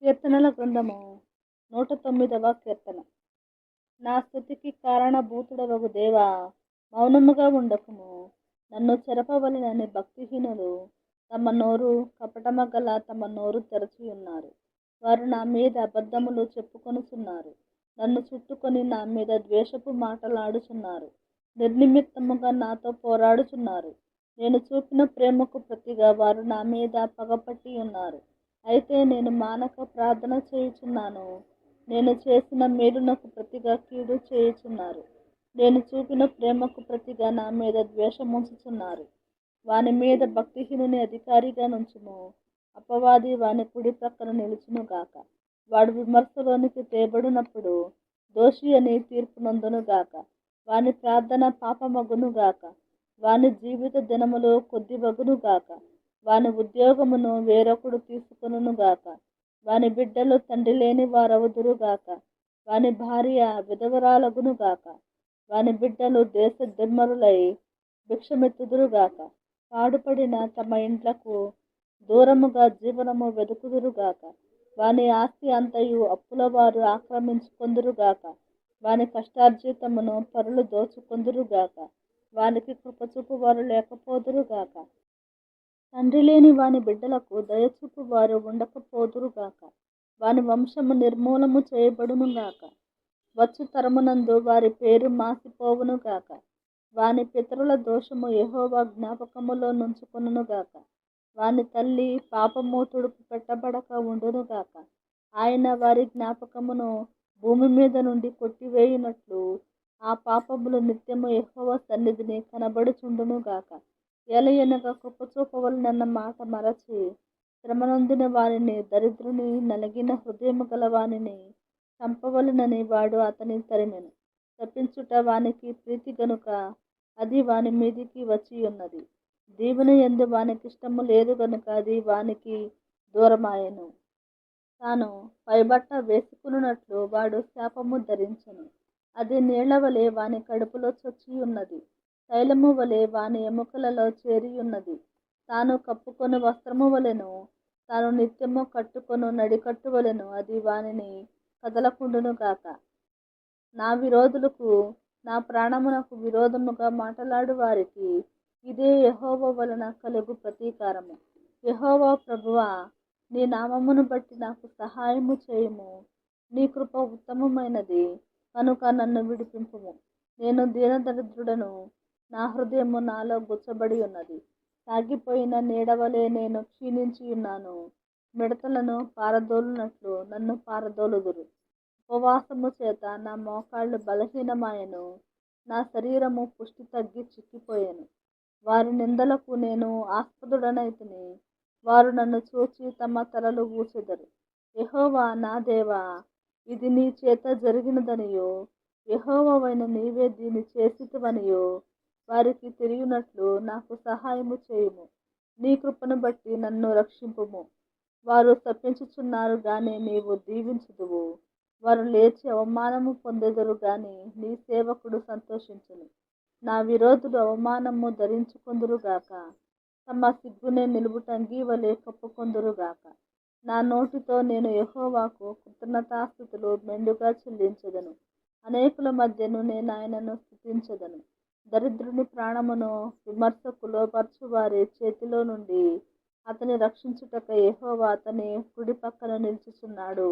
కీర్తనల గ్రంథము 109వ కీర్తన. నా స్తుతికి కారణభూతుడవగు దేవా, మౌనముగా ఉండకుము. నన్ను చెరపవలెనని భక్తిహీనులు తమ నోరు తెరచి ఉన్నారు. వారు నా మీద అబద్ధములు చెప్పుకొనుచున్నారు. నన్ను చుట్టుకొని నా మీద ద్వేషపు మాటలాడుచున్నారు. నిర్నిమిత్తముగా నాతో పోరాడుచున్నారు. నేను చూపిన ప్రేమకు ప్రతిగా వారు నా మీద పగపట్టి ఉన్నారు. అయితే నేను మానక ప్రార్థన చేయుచున్నాను. నేను చేసిన మేలునకు ప్రతిగా కీడు చేయుచున్నారు. నేను చూపిన ప్రేమకు ప్రతిగా నా మీద ద్వేషముంచుచున్నారు. వాని మీద భక్తిహీనుని అధికారిగా నుంచుము. అపవాది వాని కుడి ప్రక్కన నిలుచునుగాక. వాడు విమర్శలోనికి తేబడినప్పుడు దోషి అని తీర్పు నొందునుగాక. వాని ప్రార్థన పాపమగునుగాక. వాని జీవిత దినములు కొద్దివగునుగాక. వాని ఉద్యోగమును వేరొకడు తీసుకొనుగాక. వాని బిడ్డలు తండ్రి లేని వారవుదురుగాక. వాని భార్య విధవరాలగునుగాక. వాని బిడ్డలు దేశదిమ్మరులై భిక్షమెత్తుదురుగాక. పాడుపడిన తమ ఇండ్లకు దూరముగా జీవనము వెదుకుదురుగాక. వాని ఆస్తి అంతయు అప్పులవారు ఆక్రమించుకొందురుగాక. వాని కష్టార్జితమును పరులు దోచుకొందురుగాక. వానికి కృపచూపు వారు లేకపోదురుగాక. తండ్రి లేని వాని బిడ్డలకు దయచూపు వారు ఉండకపోదురుగాక. వాని వంశము నిర్మూలము చేయబడునుగాక. వచ్చు తరమునందు వారి పేరు మాసిపోవునుగాక. వాని పితరుల దోషము యెహోవా జ్ఞాపకములో నుంచుకొనుగాక. వాని తల్లి పాపము తుడుపు పెట్టబడక ఉండునుగాక. ఆయన వారి జ్ఞాపకమును భూమి మీద నుండి కొట్టివేయునట్లు ఆ పాపములు నిత్యము యెహోవా సన్నిధిని కనబడుచుండునుగాక. ఏలయనగా కృపచూపవలెనన్న మాట మరచి శ్రమనొందిన వానిని, దరిద్రుని, నలిగిన హృదయము గల వానిని చంపవలెనని వాడు అతని తరిమెను. తప్పించుట వానికి ప్రీతి గనుక అది వాని మీదికి వచ్చియున్నది. దీవెన యందు వానికిష్టము లేదు గనుక అది వానికి దూరమాయెను. తాను పైబట్ట వేసుకున్నట్లు వాడు శాపము ధరించెను. అది నీళ్లవలె వాని కడుపులో చొచ్చియున్నది. తైలము వలె వాని ఎముకలలో చేరియున్నది. తాను కప్పుకొను వస్త్రము వలెను, తాను నిత్యము కట్టుకొను నడికట్టు వలెను అది వానిని కదలకుండునుగాక. నా విరోధులకు, నా ప్రాణమునకు విరోధముగా మాటలాడు వారికి ఇదే యెహోవా వలన కలుగు ప్రతీకారము. యెహోవా ప్రభువా, నీ నామమును బట్టి నాకు సహాయము చేయుము. నీ కృప ఉత్తమమైనది కనుక నన్ను విడిపింపుము. నేను దీనదరిద్రుడను, నా హృదయము నాలో గుచ్చబడి ఉన్నది. సాగిపోయిన నీడవలే నేను క్షీణించియున్నాను. మిడతలను పారదోలునట్లు నన్ను పారదోలుదురు. ఉపవాసము చేత నా మోకాళ్ళు బలహీనమాయెను. నా శరీరము పుష్టి తగ్గి చిక్కిపోయెను. వారి నిందలకు నేను ఆస్పదుడనైతిని. వారు నన్ను చూచి తమ తలలు ఊచెదరు. యెహోవా నా దేవా, ఇది నీ చేత జరిగినదనియో, యెహోవావైన నీవే దీన్ని చేసితివనియో వారికి తెలియనట్లు నాకు సహాయము చేయుము. నీ కృపను బట్టి నన్ను రక్షింపుము. వారు శపించుచున్నారు గాని నీవు దీవించుదువు. వారు లేచి అవమానము పొందెదరు గాని నీ సేవకుడు సంతోషించును. నా విరోధులు అవమానము ధరించుకొందురుగాక. తమ సిగ్గునే నిలువుటంగీ వలె కప్పుకొందురుగాక. నా నోటితో నేను యెహోవాకు కృతజ్ఞతాస్తుతులు మెండుగా చెల్లించెదను. అనేకుల మధ్యను నేనాయనను స్తుతించెదను. దరిద్రుని ప్రాణమును విమర్శకు లోబర్చు వారి చేతిలో నుండి అతని రక్షించుటకై యెహోవా అతని కుడి పక్కన నిలుచుచున్నాడు.